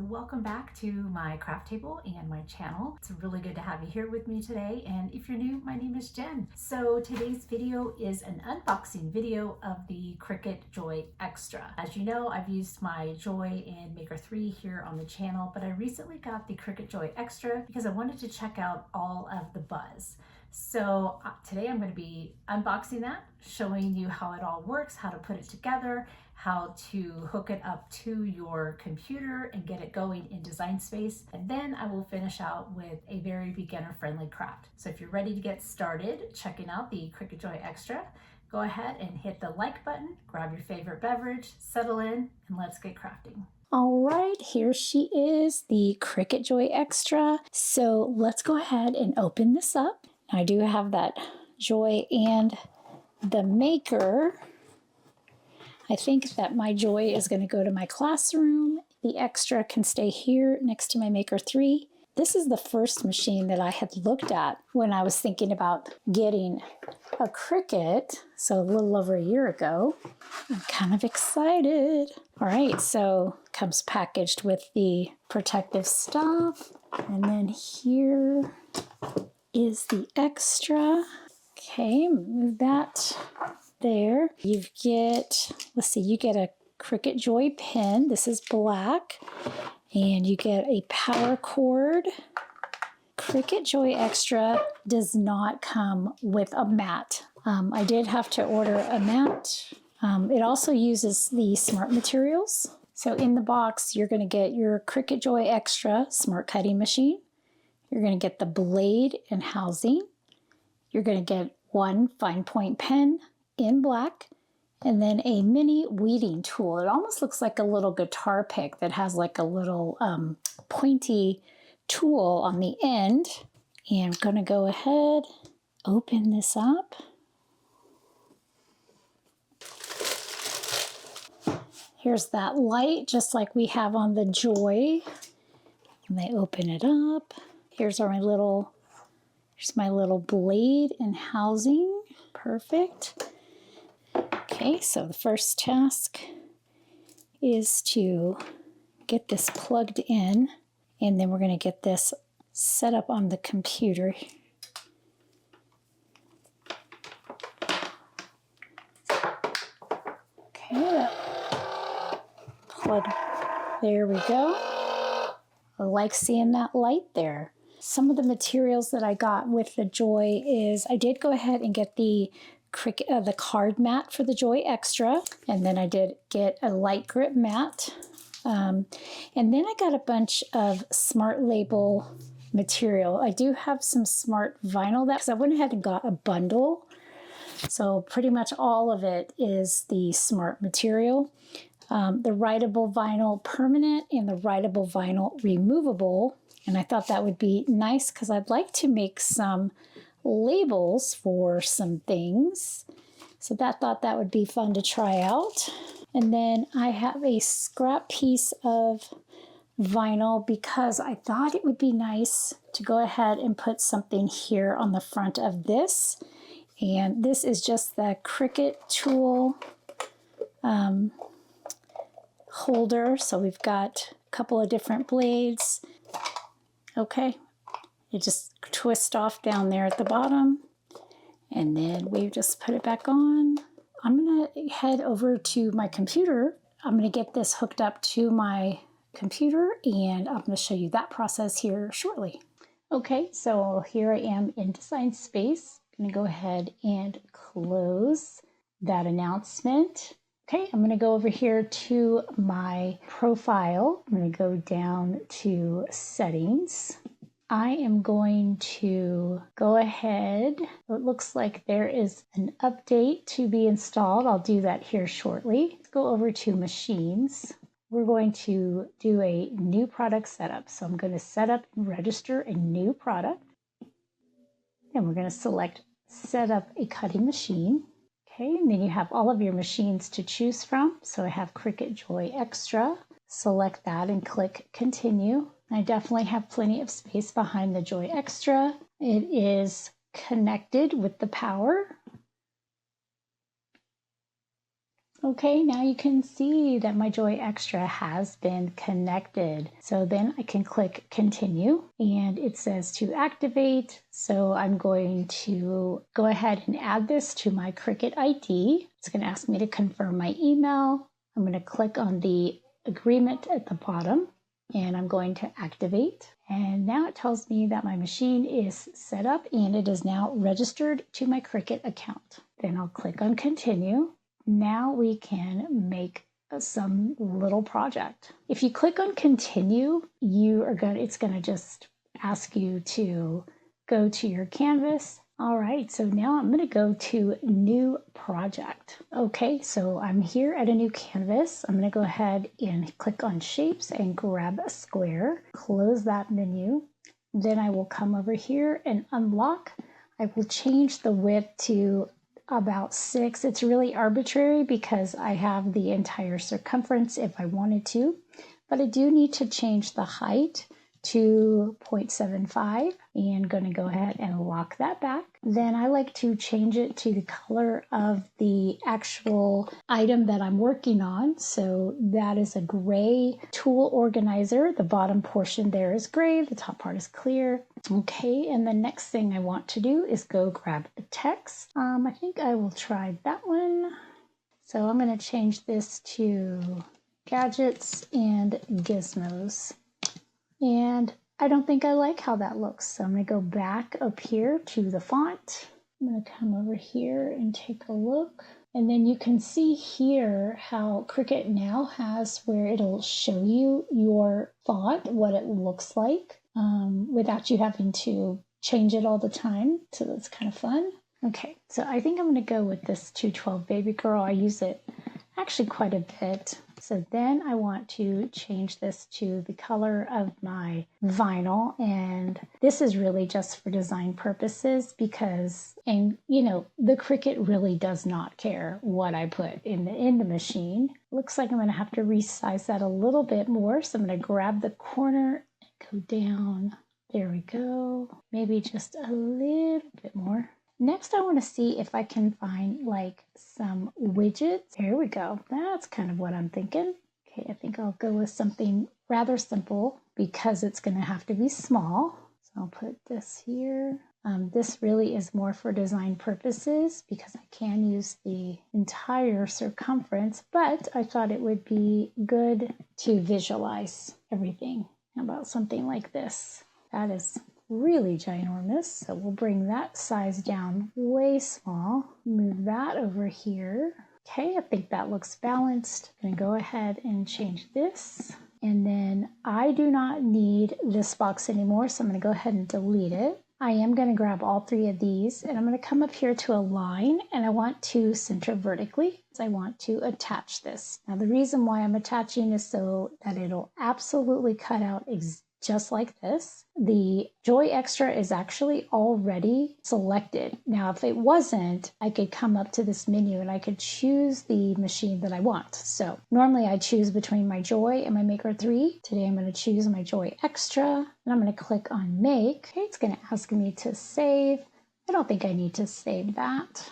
welcome back to my craft table and my channel. It's really good to have you here with me today, and if you're new, my name is Jen. So today's video is an unboxing video of the Cricut Joy Xtra. As you know, I've used my Joy and Maker 3 here on the channel, but I recently got the Cricut Joy Xtra because I wanted to check out all of the buzz. So today I'm going to be unboxing that, showing you how it all works, how to put it together, how to hook it up to your computer and get it going in Design Space. And then I will finish out with a very beginner-friendly craft. So if you're ready to get started checking out the Cricut Joy Xtra, go ahead and hit the like button, grab your favorite beverage, settle in, and let's get crafting. All right, here she is, the Cricut Joy Xtra. So let's go ahead and open this up. I do have that Joy and the Maker. I think that my Joy is going to go to my classroom. The Xtra can stay here next to my Maker 3. This is the first machine that I had looked at when I was thinking about getting a Cricut, so a little over a year ago. I'm kind of excited. All right, so it comes packaged with the protective stuff. And then here is the Xtra. Okay, move that there. You get, let's see, you get a Cricut Joy pen. This is black. And you get a power cord. Cricut Joy Xtra does not come with a mat. I did have to order a mat. It also uses the smart materials. So in the box, you're going to get your Cricut Joy Xtra smart cutting machine. You're going to get the blade and housing. You're going to get one fine point pen in black, and then a mini weeding tool. It almost looks like a little guitar pick that has like a little pointy tool on the end. And I'm going to go ahead, open this up. Here's that light, just like we have on the Joy. And I open it up. Here's my little blade and housing. Perfect. Okay, so the first task is to get this plugged in, and then we're going to get this set up on the computer. Okay, plug. There we go. I like seeing that light there. Some of the materials that I got with the Joy is I did go ahead and get the card mat for the Joy Xtra, and then I did get a light grip mat, and then I got a bunch of smart label material. I do have some smart vinyl because I went ahead and got a bundle, so pretty much all of it is the smart material. The writable vinyl permanent and the writable vinyl removable. And I thought that would be nice because I'd like to make some labels for some things. So thought that would be fun to try out. And then I have a scrap piece of vinyl because I thought it would be nice to go ahead and put something here on the front of this. And this is just the Cricut tool holder. So we've got a couple of different blades. Okay, you just twist off down there at the bottom, and then we just put it back on. I'm going to head over to my computer. I'm going to get this hooked up to my computer, and I'm going to show you that process here shortly. Okay, so here I am in Design Space. I'm going to go ahead and close that announcement. Okay, I'm going to go over here to my profile. I'm going to go down to settings. I am going to go ahead. It looks like there is an update to be installed. I'll do that here shortly. Let's go over to machines. We're going to do a new product setup. So I'm going to set up and register a new product. And we're going to select set up a cutting machine. Okay, and then you have all of your machines to choose from. So I have Cricut Joy Xtra. Select that and click continue. I definitely have plenty of space behind the Joy Xtra. It is connected with the power. Okay, now you can see that my Joy Xtra has been connected. So then I can click continue and it says to activate. So I'm going to go ahead and add this to my Cricut ID. It's going to ask me to confirm my email. I'm going to click on the agreement at the bottom and I'm going to activate. And now it tells me that my machine is set up and it is now registered to my Cricut account. Then I'll click on continue. Now we can make some little project. If you click on continue, it's going to just ask you to go to your canvas. All right, so now I'm going to go to new project. Okay, so I'm here at a new canvas. I'm going to go ahead and click on shapes and grab a square, close that menu. Then I will come over here and unlock. I will change the width to about 6. It's really arbitrary because I have the entire circumference if I wanted to, but I do need to change the height to 0.75 and going to go ahead and lock that back. Then I like to change it to the color of the actual item that I'm working on. So that is a gray tool organizer. The bottom portion there is gray, the top part is clear. Okay, and the next thing I want to do is go grab the text. I think I will try that one. So I'm going to change this to gadgets and gizmos. And I don't think I like how that looks. So I'm going to go back up here to the font. I'm going to come over here and take a look. And then you can see here how Cricut now has where it'll show you your font, what it looks like, without you having to change it all the time. So that's kind of fun. Okay, so I think I'm going to go with this 212 Baby Girl. I use it actually quite a bit. So then I want to change this to the color of my vinyl, and this is really just for design purposes because, and you know, the Cricut really does not care what I put in the machine. Looks like I'm going to have to resize that a little bit more, so I'm going to grab the corner and go down. There we go. Maybe just a little bit more. Next, I want to see if I can find like some widgets. Here we go. That's kind of what I'm thinking. Okay, I think I'll go with something rather simple because it's going to have to be small. So I'll put this here. This really is more for design purposes because I can use the entire circumference, but I thought it would be good to visualize everything. How about something like this? That is really ginormous, so we'll bring that size down way small. Move that over here. Okay, I think that looks balanced. I'm going to go ahead and change this. And then I do not need this box anymore, so I'm going to go ahead and delete it. I am going to grab all 3 of these and I'm going to come up here to align and I want to center vertically. I want to attach this. Now the reason why I'm attaching is so that it'll absolutely cut out just like this. The Joy Xtra is actually already selected. Now, if it wasn't, I could come up to this menu and I could choose the machine that I want. So normally I choose between my Joy and my Maker 3. Today I'm going to choose my Joy Xtra and I'm going to click on Make. Okay, it's going to ask me to save. I don't think I need to save that.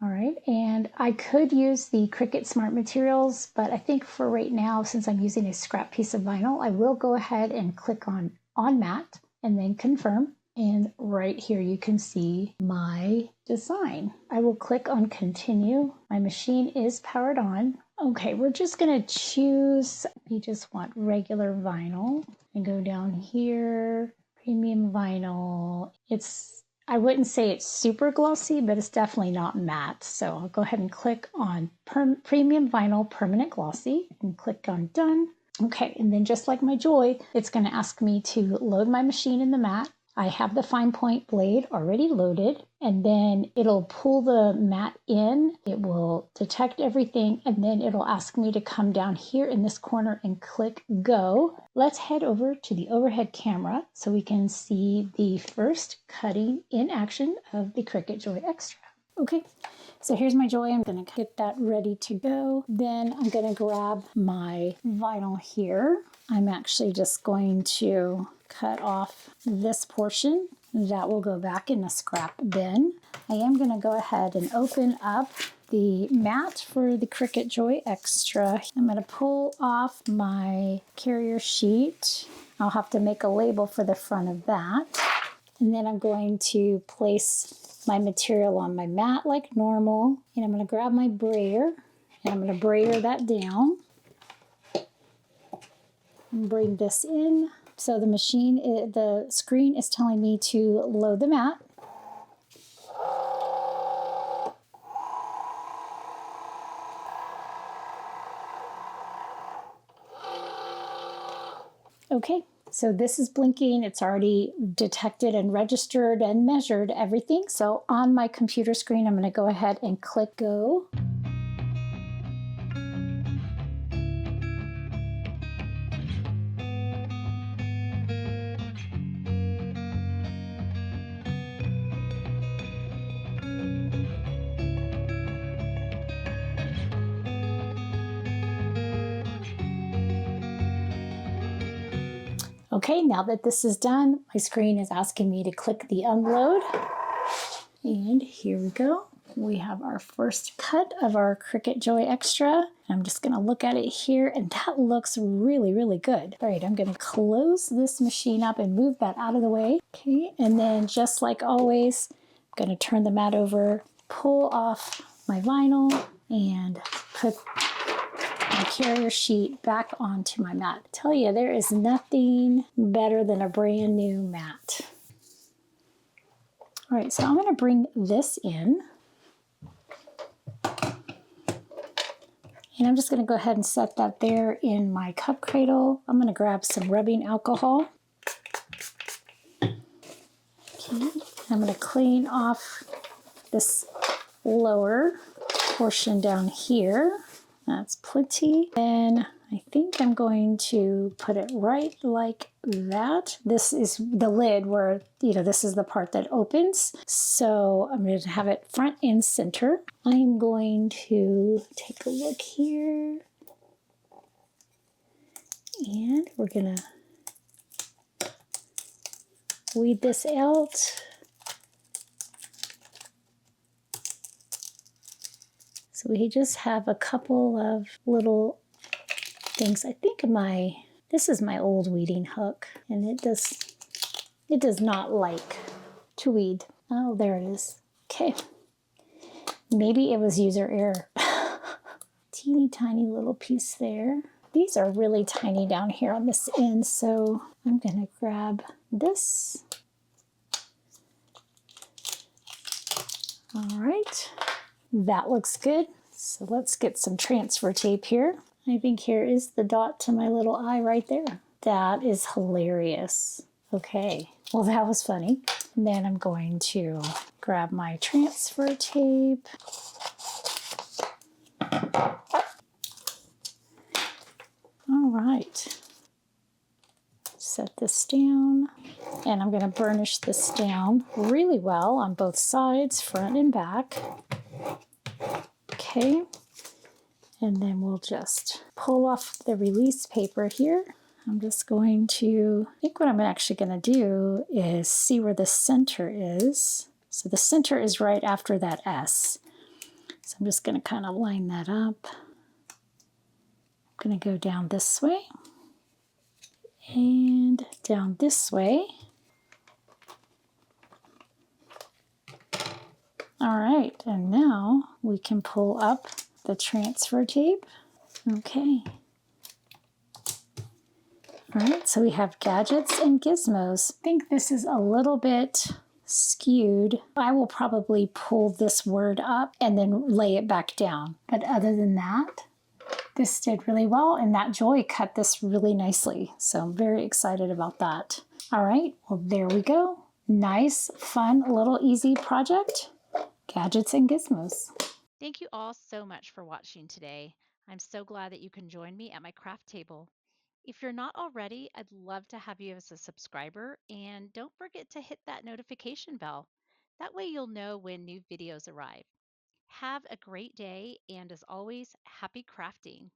All right, and I could use the Cricut Smart Materials, but I think for right now, since I'm using a scrap piece of vinyl, I will go ahead and click on Matte and then confirm. And right here, you can see my design. I will click on Continue. My machine is powered on. Okay, we're just gonna choose, we just want regular vinyl and go down here, premium vinyl. I wouldn't say it's super glossy, but it's definitely not matte. So I'll go ahead and click on Premium Vinyl Permanent Glossy and click on Done. Okay, and then just like my Joy, it's going to ask me to load my machine in the mat. I have the fine point blade already loaded, and then it'll pull the mat in. It will detect everything, and then it'll ask me to come down here in this corner and click Go. Let's head over to the overhead camera so we can see the first cutting in action of the Cricut Joy Xtra. Okay, so here's my Joy. I'm going to get that ready to go. Then I'm going to grab my vinyl here. I'm actually just going to cut off this portion. That will go back in the scrap bin. I am going to go ahead and open up the mat for the Cricut Joy Xtra. I'm going to pull off my carrier sheet. I'll have to make a label for the front of that. And then I'm going to place my material on my mat like normal. And I'm going to grab my brayer and I'm going to brayer that down. And bring this in. So the screen is telling me to load the mat. Okay, so this is blinking. It's already detected and registered and measured everything. So on my computer screen, I'm going to go ahead and click go. Okay, now that this is done, my screen is asking me to click the unload. And here we go. We have our first cut of our Cricut Joy Xtra. I'm just going to look at it here, and that looks really, really good. All right, I'm going to close this machine up and move that out of the way. Okay, and then just like always, I'm going to turn the mat over, pull off my vinyl, and put my carrier sheet back onto my mat. I tell you, there is nothing better than a brand new mat. All right, so I'm going to bring this in. And I'm just going to go ahead and set that there in my cup cradle. I'm going to grab some rubbing alcohol. Okay. I'm going to clean off this lower portion down here. That's plenty. Then I think I'm going to put it right like that. This is the lid where, this is the part that opens. So I'm going to have it front and center. I'm going to take a look here. And we're going to weed this out. So we just have a couple of little things. I think this is my old weeding hook, and it does not like to weed. Oh, there it is. Okay. Maybe it was user error. Teeny tiny little piece there. These are really tiny down here on this end, so I'm going to grab this. All right. That looks good. So let's get some transfer tape here. I think here is the dot to my little eye right there. That is hilarious. Okay, well that was funny. And then I'm going to grab my transfer tape. All right. Set this down. And I'm going to burnish this down really well on both sides, front and back. Okay, and then we'll just pull off the release paper here. I'm just going to, I think what I'm actually going to do is see where the center is. So the center is right after that S. So I'm just going to kind of line that up. I'm going to go down this way and down this way. All right, and now we can pull up the transfer tape. Okay. All right, so we have gadgets and gizmos. I think this is a little bit skewed. I will probably pull this word up and then lay it back down. But other than that, this did really well, and that Joy cut this really nicely. So I'm very excited about that. All right, well, there we go. Nice, fun, little easy project. Gadgets and gizmos. Thank you all so much for watching today. I'm so glad that you can join me at my craft table. If you're not already, I'd love to have you as a subscriber, and don't forget to hit that notification bell. That way you'll know when new videos arrive. Have a great day, and as always, happy crafting.